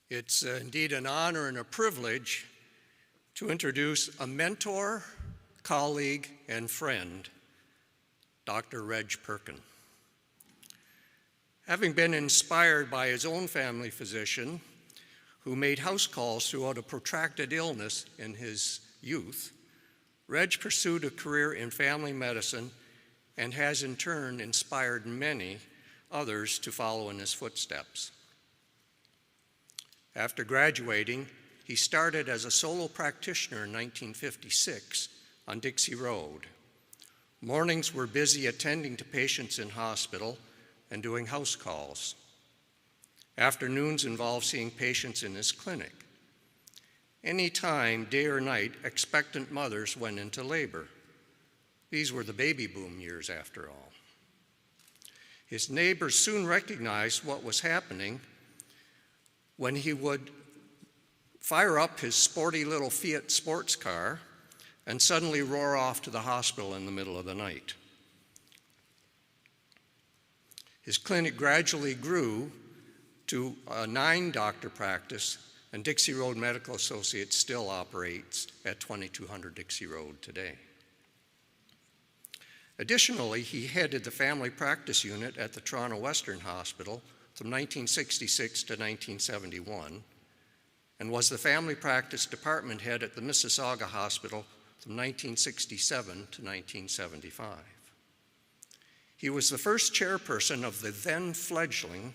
It's indeed an honor and a privilege to introduce a mentor, colleague, and friend, Dr. Reg Perkin. Having been inspired by his own family physician, who made house calls throughout a protracted illness in his youth, Reg pursued a career in family medicine and has in turn inspired many others to follow in his footsteps. After graduating, he started as a solo practitioner in 1956 on Dixie Road. Mornings were busy attending to patients in hospital and doing house calls. Afternoons involved seeing patients in his clinic. Any time, day or night, expectant mothers went into labor. These were the baby boom years, after all. His neighbors soon recognized what was happening when he would fire up his sporty little Fiat sports car and suddenly roar off to the hospital in the middle of the night. His clinic gradually grew to a 9-doctor practice, and Dixie Road Medical Associates still operates at 2200 Dixie Road today. Additionally, he headed the family practice unit at the Toronto Western Hospital from 1966 to 1971, and was the family practice department head at the Mississauga Hospital from 1967 to 1975. He was the first chairperson of the then fledgling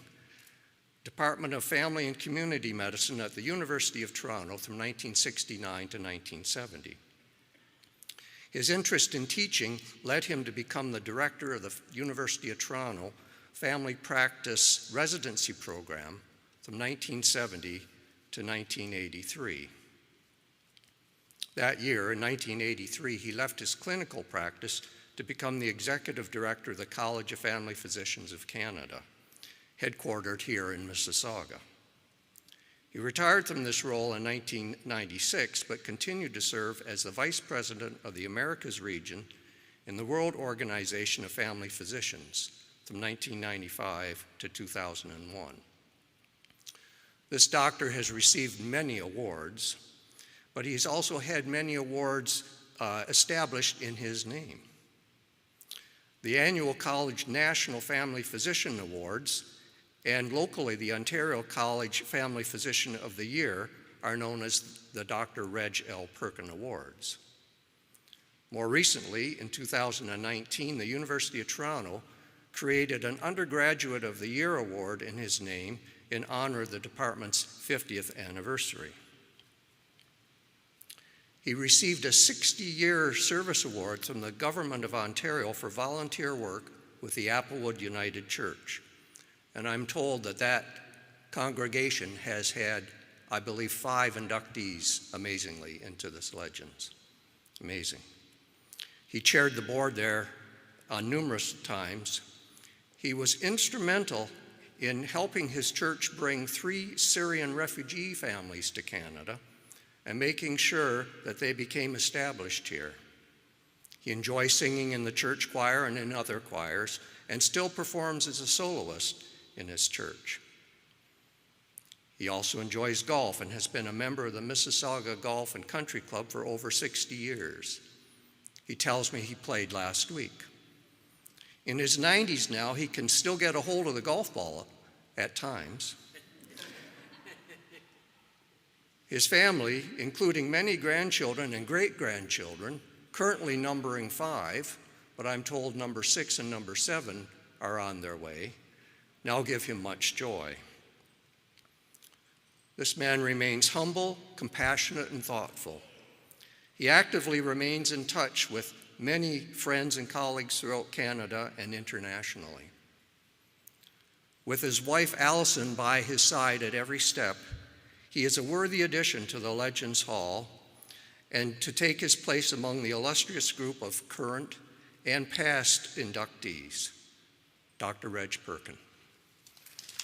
Department of Family and Community Medicine at the University of Toronto from 1969 to 1970. His interest in teaching led him to become the director of the University of Toronto Family Practice Residency Program from 1970 to 1983. That year, in 1983, he left his clinical practice to become the executive director of the College of Family Physicians of Canada, headquartered here in Mississauga. He retired from this role in 1996, but continued to serve as the vice president of the Americas region in the World Organization of Family Physicians from 1995 to 2001. This doctor has received many awards, but he's also had many awards established in his name. The annual College National Family Physician Awards and locally the Ontario College Family Physician of the Year are known as the Dr. Reg L. Perkin Awards. More recently, in 2019, the University of Toronto created an Undergraduate of the Year award in his name in honor of the department's 50th anniversary. He received a 60-year service award from the Government of Ontario for volunteer work with the Applewood United Church. And I'm told that that congregation has had, I believe, 5 inductees, amazingly, into this Legends. Amazing. He chaired the board there on numerous times. He was instrumental in helping his church bring 3 Syrian refugee families to Canada and making sure that they became established here. He enjoys singing in the church choir and in other choirs, and still performs as a soloist in his church. He also enjoys golf and has been a member of the Mississauga Golf and Country Club for over 60 years. He tells me he played last week. In his 90s now, he can still get a hold of the golf ball at times. His family, including many grandchildren and great-grandchildren, currently numbering 5, but I'm told number 6 and number 7 are on their way, now give him much joy. This man remains humble, compassionate, and thoughtful. He actively remains in touch with many friends and colleagues throughout Canada and internationally. With his wife Allison by his side at every step, he is a worthy addition to the Legends Hall and to take his place among the illustrious group of current and past inductees. Dr. Reg Perkin.